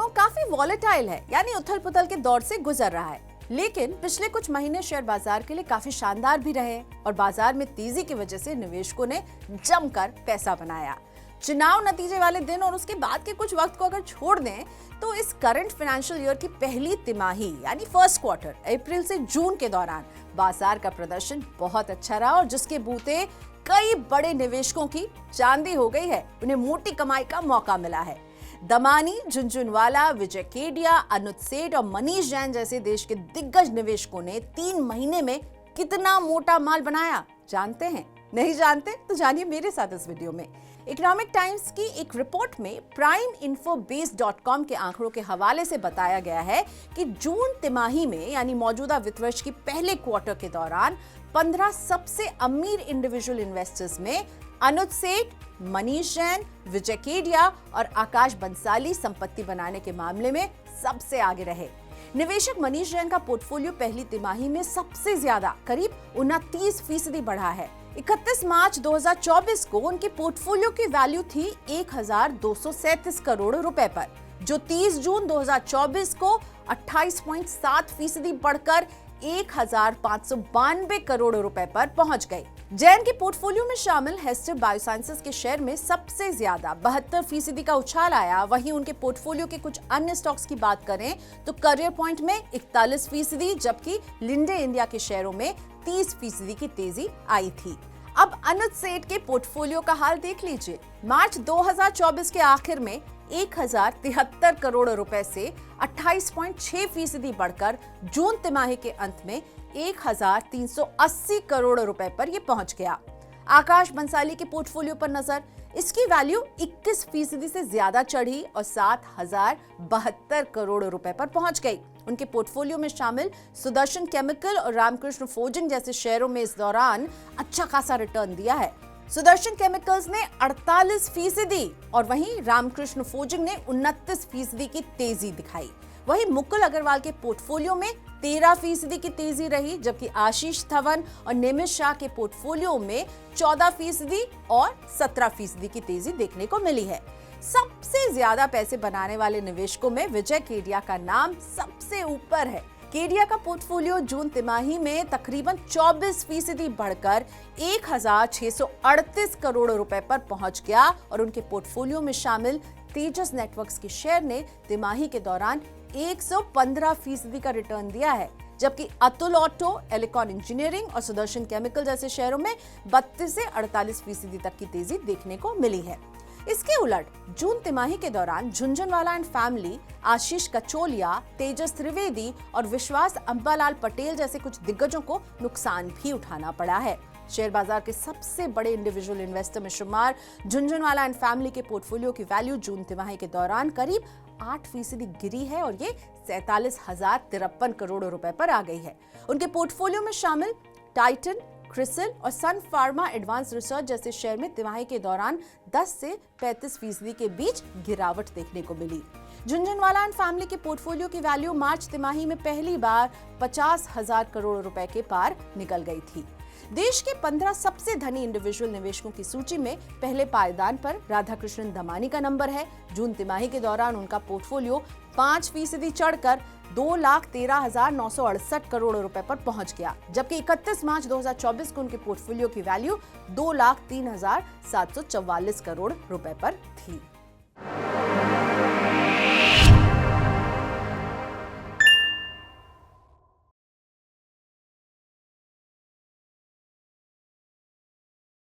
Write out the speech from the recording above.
दोनों काफी वॉलेटाइल है, यानी उथल पुथल के दौर से गुजर रहा है। लेकिन पिछले कुछ महीने शेयर बाजार के लिए काफी शानदार भी रहे और बाजार में तेजी की वजह से निवेशकों ने जमकर पैसा बनाया। चुनाव नतीजे वाले दिन और उसके बाद के कुछ वक्त को अगर छोड़ दें तो इस करंट फाइनेंशियल ईयर की पहली तिमाही यानी फर्स्ट क्वार्टर अप्रैल से जून के दौरान बाजार का प्रदर्शन बहुत अच्छा रहा और जिसके बूते कई बड़े निवेशकों की चांदी हो गई है, उन्हें मोटी कमाई का मौका मिला है। दमानी, झुनझुनवाला, विजय केडिया, अनुज सेठ और मनीष जैन जैसे देश के दिग्गज निवेशकों ने 3 महीने में कितना मोटा माल बनाया, जानते हैं? नहीं जानते तो जानिए मेरे साथ इस वीडियो में। इकोनॉमिक टाइम्स की एक रिपोर्ट में primeinfobase.com के आंकड़ों के हवाले से बताया गया है कि जून तिमाही में यानी मौजूदा वित्त वर्ष की पहले क्वार्टर के दौरान 15 सबसे अमीर इंडिविजुअल इन्वेस्टर्स में अनुज सेठ, मनीष जैन, विजय केडिया और आकाश बंसाली संपत्ति बनाने के मामले में सबसे आगे रहे। निवेशक मनीष जैन का पोर्टफोलियो पहली तिमाही में सबसे ज्यादा करीब 29% बढ़ा है। 31 मार्च 2024 को उनके पोर्टफोलियो की वैल्यू थी 1237 करोड़ रुपए पर, जो 30 जून 2024 को 28.7% बढ़कर 1592 करोड़ रुपए पर पहुंच गई। जैन के पोर्टफोलियो में शामिल हेस्टर बायोसाइंसेस के शेयर में सबसे ज्यादा 72% का उछाल आया। वहीं उनके पोर्टफोलियो के कुछ अन्य स्टॉक्स की बात करें तो करियर पॉइंट में 41%, जबकि लिंडे इंडिया के शेयरों में 30% की तेजी आई थी। अब अनुज सेठ के पोर्टफोलियो का हाल देख लीजिए। मार्च 2024 के आखिर में 1073 करोड़ रुपए से 28.6% बढ़कर जून तिमाही के अंत में 1380 करोड़ रुपए पर यह पहुंच गया। आकाश बंसाली के पोर्टफोलियो पर नजर, इसकी वैल्यू 21% से ज्यादा चढ़ी और 7072 करोड़ रुपए पर पहुंच गई। उनके पोर्टफोलियो में शामिल सुदर्शन केमिकल और रामकृष्ण फोर्जिंग जैसे शेयरों में इस दौरान अच्छा खासा रिटर्न दिया है। सुदर्शन केमिकल्स ने 48% और वहीं रामकृष्ण फोर्जिंग ने 29% की तेजी दिखाई। वहीं मुकुल अग्रवाल के पोर्टफोलियो में 13% की तेजी रही, जबकि आशीष धवन और निमिष शाह के पोर्टफोलियो में 14% और 17% की तेजी देखने को मिली है। सबसे ज्यादा पैसे बनाने वाले निवेशकों में विजय केडिया का नाम सबसे ऊपर है। केडिया का पोर्टफोलियो जून तिमाही में तकरीबन 24% बढ़कर 1638 करोड़ रुपए पर पहुंच गया और उनके पोर्टफोलियो में शामिल तेजस नेटवर्क्स के शेयर ने तिमाही के दौरान 115% का रिटर्न दिया है, जबकि अतुल ऑटो, एलिकॉन इंजीनियरिंग और सुदर्शन केमिकल जैसे शेयरों में 32 से 48% तक की तेजी देखने को मिली है। इसके उलट जून तिमाही के दौरान झुनझुनवाला एंड फैमिली, आशीष कचोलिया, तेजस त्रिवेदी और विश्वास अंबालाल पटेल जैसे कुछ दिग्गजों को नुकसान भी उठाना पड़ा है। शेयर बाजार के सबसे बड़े इंडिविजुअल इन्वेस्टर में शुमार झुनझुनवाला एंड फैमिली के पोर्टफोलियो की वैल्यू जून तिमाही के दौरान करीब 8% गिरी है और ये 47,053 करोड़ रुपए पर आ गई है। उनके पोर्टफोलियो में शामिल टाइटन, क्रिसिल और सन फार्मा एडवांस रिसर्च जैसे शेयर में तिमाही के दौरान 10 से 35% के बीच गिरावट देखने को मिली। झुनझुनवाला एंड फैमिली के पोर्टफोलियो की वैल्यू मार्च तिमाही में पहली बार 50,000 करोड़ रुपए के पार निकल गई थी। देश के 15 सबसे धनी इंडिविजुअल निवेशकों की सूची में पहले पायदान पर राधाकृष्णन दमानी का नंबर है। जून तिमाही के दौरान उनका पोर्टफोलियो 5% चढ़कर 2,13,968 करोड़ रुपए पर पहुंच गया, जबकि 31 मार्च 2024 को उनके पोर्टफोलियो की वैल्यू 2,03,744 करोड़ रुपए पर थी।